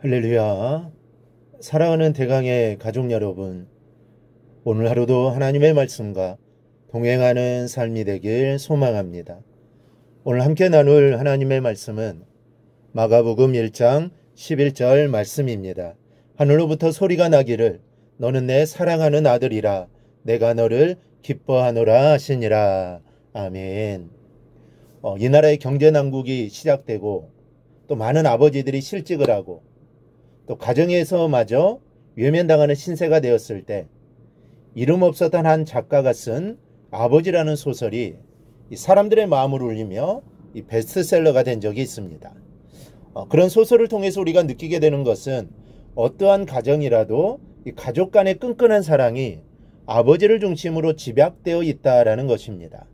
할렐루야. 사랑하는 대강의 가족 여러분, 오늘 하루도 하나님의 말씀과 동행하는 삶이 되길 소망합니다. 오늘 함께 나눌 하나님의 말씀은 마가복음 1장 11절 말씀입니다. 하늘로부터 소리가 나기를 너는 내 사랑하는 아들이라 내가 너를 기뻐하노라 하시니라. 아멘. 이 나라의 경제 난국이 시작되고 또 많은 아버지들이 실직을 하고 또 가정에서마저 외면당하는 신세가 되었을 때 이름 없었던 한 작가가 쓴 아버지라는 소설이 사람들의 마음을 울리며 베스트셀러가 된 적이 있습니다. 그런 소설을 통해서 우리가 느끼게 되는 것은 어떠한 가정이라도 이 가족 간의 끈끈한 사랑이 아버지를 중심으로 집약되어 있다라는 것입니다.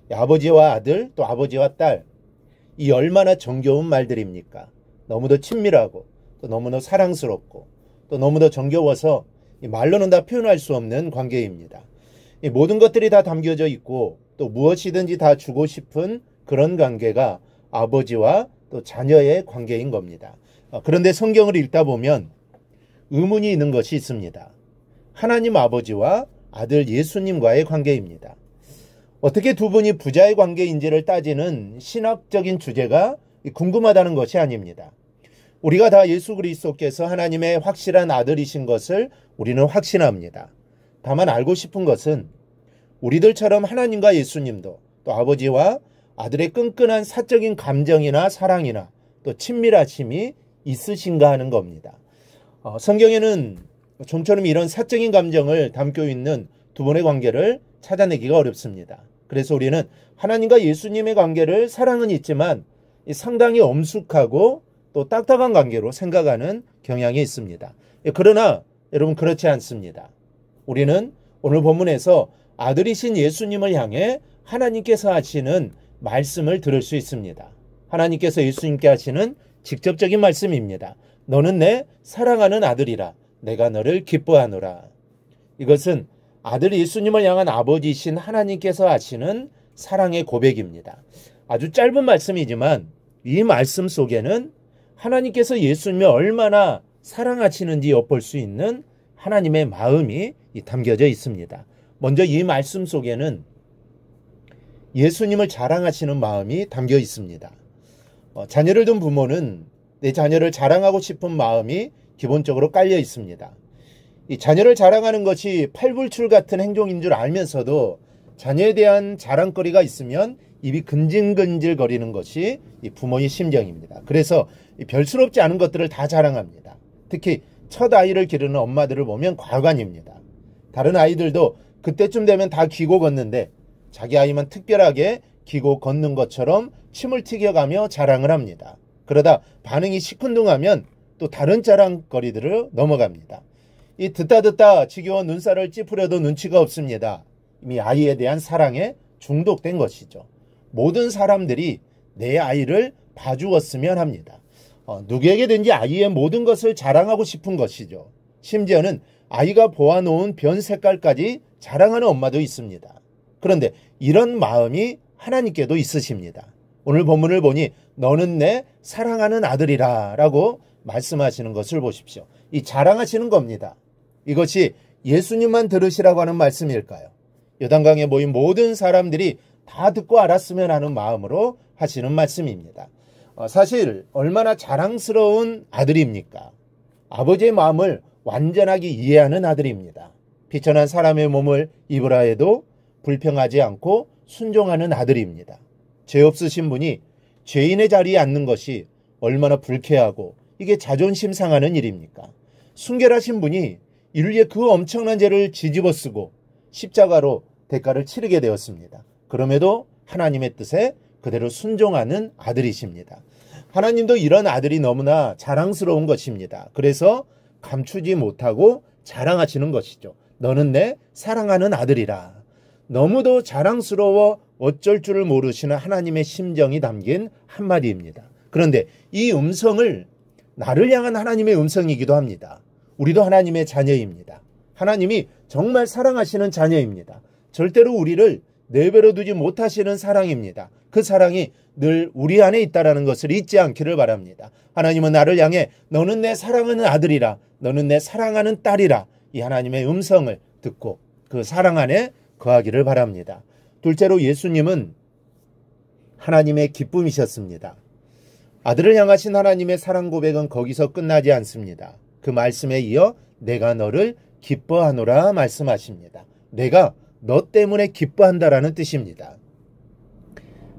아버지와 아들 또 아버지와 딸, 이 얼마나 정겨운 말들입니까? 너무도 친밀하고 또 너무나 사랑스럽고 또 너무도 정겨워서 말로는 다 표현할 수 없는 관계입니다. 이 모든 것들이 다 담겨져 있고 또 무엇이든지 다 주고 싶은 그런 관계가 아버지와 또 자녀의 관계인 겁니다. 그런데 성경을 읽다 보면 의문이 있는 것이 있습니다. 하나님 아버지와 아들 예수님과의 관계입니다. 어떻게 두 분이 부자의 관계인지를 따지는 신학적인 주제가 궁금하다는 것이 아닙니다. 우리가 다 예수 그리스도께서 하나님의 확실한 아들이신 것을 우리는 확신합니다. 다만 알고 싶은 것은 우리들처럼 하나님과 예수님도 또 아버지와 아들의 끈끈한 사적인 감정이나 사랑이나 또 친밀하심이 있으신가 하는 겁니다. 성경에는 좀처럼 이런 사적인 감정을 담고 있는 두 분의 관계를 찾아내기가 어렵습니다. 그래서 우리는 하나님과 예수님의 관계를 사랑은 있지만 상당히 엄숙하고 또 딱딱한 관계로 생각하는 경향이 있습니다. 그러나 여러분 그렇지 않습니다. 우리는 오늘 본문에서 아들이신 예수님을 향해 하나님께서 하시는 말씀을 들을 수 있습니다. 하나님께서 예수님께 하시는 직접적인 말씀입니다. 너는 내 사랑하는 아들이라 내가 너를 기뻐하노라. 이것은 아들 예수님을 향한 아버지이신 하나님께서 하시는 사랑의 고백입니다. 아주 짧은 말씀이지만 이 말씀 속에는 하나님께서 예수님을 얼마나 사랑하시는지 엿볼 수 있는 하나님의 마음이 담겨져 있습니다. 먼저 이 말씀 속에는 예수님을 자랑하시는 마음이 담겨 있습니다. 자녀를 둔 부모는 내 자녀를 자랑하고 싶은 마음이 기본적으로 깔려 있습니다. 이 자녀를 자랑하는 것이 팔불출 같은 행동인 줄 알면서도 자녀에 대한 자랑거리가 있으면 입이 근질근질 거리는 것이 이 부모의 심정입니다. 그래서 별스럽지 않은 것들을 다 자랑합니다. 특히 첫 아이를 기르는 엄마들을 보면 과관입니다. 다른 아이들도 그때쯤 되면 다 기고 걷는데 자기 아이만 특별하게 기고 걷는 것처럼 침을 튀겨가며 자랑을 합니다. 그러다 반응이 시큰둥하면 또 다른 자랑거리들을 넘어갑니다. 이 듣다 지겨워 눈살을 찌푸려도 눈치가 없습니다. 이미 아이에 대한 사랑에 중독된 것이죠. 모든 사람들이 내 아이를 봐주었으면 합니다. 누구에게든지 아이의 모든 것을 자랑하고 싶은 것이죠. 심지어는 아이가 보아놓은 변 색깔까지 자랑하는 엄마도 있습니다. 그런데 이런 마음이 하나님께도 있으십니다. 오늘 본문을 보니 너는 내 사랑하는 아들이라 라고 말씀하시는 것을 보십시오. 이 자랑하시는 겁니다. 이것이 예수님만 들으시라고 하는 말씀일까요? 요단강에 모인 모든 사람들이 다 듣고 알았으면 하는 마음으로 하시는 말씀입니다. 사실 얼마나 자랑스러운 아들입니까? 아버지의 마음을 완전하게 이해하는 아들입니다. 비천한 사람의 몸을 입으라 해도 불평하지 않고 순종하는 아들입니다. 죄 없으신 분이 죄인의 자리에 앉는 것이 얼마나 불쾌하고 이게 자존심 상하는 일입니까? 순결하신 분이 인류의 그 엄청난 죄를 뒤집어쓰고 십자가로 대가를 치르게 되었습니다. 그럼에도 하나님의 뜻에 그대로 순종하는 아들이십니다. 하나님도 이런 아들이 너무나 자랑스러운 것입니다. 그래서 감추지 못하고 자랑하시는 것이죠. 너는 내 사랑하는 아들이라. 너무도 자랑스러워 어쩔 줄을 모르시는 하나님의 심정이 담긴 한마디입니다. 그런데 이 음성을 나를 향한 하나님의 음성이기도 합니다. 우리도 하나님의 자녀입니다. 하나님이 정말 사랑하시는 자녀입니다. 절대로 우리를 내버려 두지 못하시는 사랑입니다. 그 사랑이 늘 우리 안에 있다는 것을 잊지 않기를 바랍니다. 하나님은 나를 향해 너는 내 사랑하는 아들이라, 너는 내 사랑하는 딸이라, 이 하나님의 음성을 듣고 그 사랑 안에 거하기를 바랍니다. 둘째로 예수님은 하나님의 기쁨이셨습니다. 아들을 향하신 하나님의 사랑 고백은 거기서 끝나지 않습니다. 그 말씀에 이어 내가 너를 기뻐하노라 말씀하십니다. 내가 너 때문에 기뻐한다라는 뜻입니다.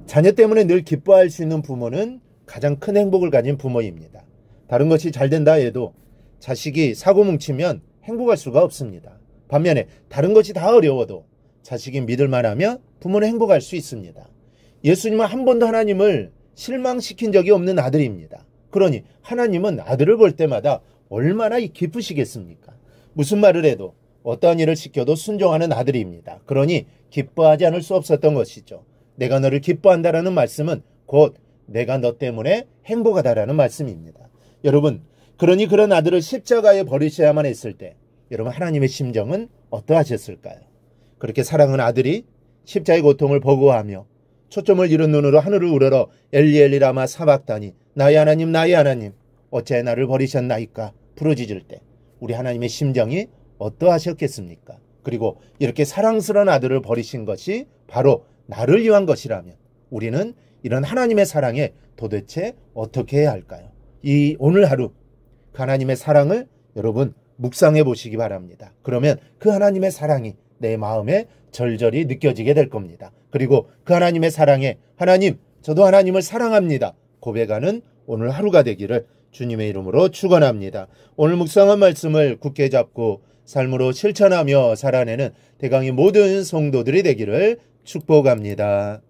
자녀 때문에 늘 기뻐할 수 있는 부모는 가장 큰 행복을 가진 부모입니다. 다른 것이 잘 된다 해도 자식이 사고 뭉치면 행복할 수가 없습니다. 반면에 다른 것이 다 어려워도 자식이 믿을만 하면 부모는 행복할 수 있습니다. 예수님은 한 번도 하나님을 실망시킨 적이 없는 아들입니다. 그러니 하나님은 아들을 볼 때마다 얼마나 기쁘시겠습니까? 무슨 말을 해도 어떠한 일을 시켜도 순종하는 아들입니다. 그러니 기뻐하지 않을 수 없었던 것이죠. 내가 너를 기뻐한다라는 말씀은 곧 내가 너 때문에 행복하다라는 말씀입니다. 여러분, 그러니 그런 아들을 십자가에 버리셔야만 했을 때 여러분 하나님의 심정은 어떠하셨을까요? 그렇게 사랑하는 아들이 십자가의 고통을 버거워하며 초점을 잃은 눈으로 하늘을 우러러 엘리 엘리 라마 사박다니 나의 하나님 어찌 나를 버리셨나이까 부르짖을 때 우리 하나님의 심정이 어떠하셨겠습니까? 그리고 이렇게 사랑스러운 아들을 버리신 것이 바로 나를 위한 것이라면 우리는 이런 하나님의 사랑에 도대체 어떻게 해야 할까요? 이 오늘 하루 그 하나님의 사랑을 여러분 묵상해 보시기 바랍니다. 그러면 그 하나님의 사랑이 내 마음에 절절히 느껴지게 될 겁니다. 그리고 그 하나님의 사랑에 하나님, 저도 하나님을 사랑합니다. 고백하는 오늘 하루가 되기를 주님의 이름으로 축원합니다. 오늘 묵상한 말씀을 굳게 잡고 삶으로 실천하며 살아내는 대강의 모든 성도들이 되기를 축복합니다.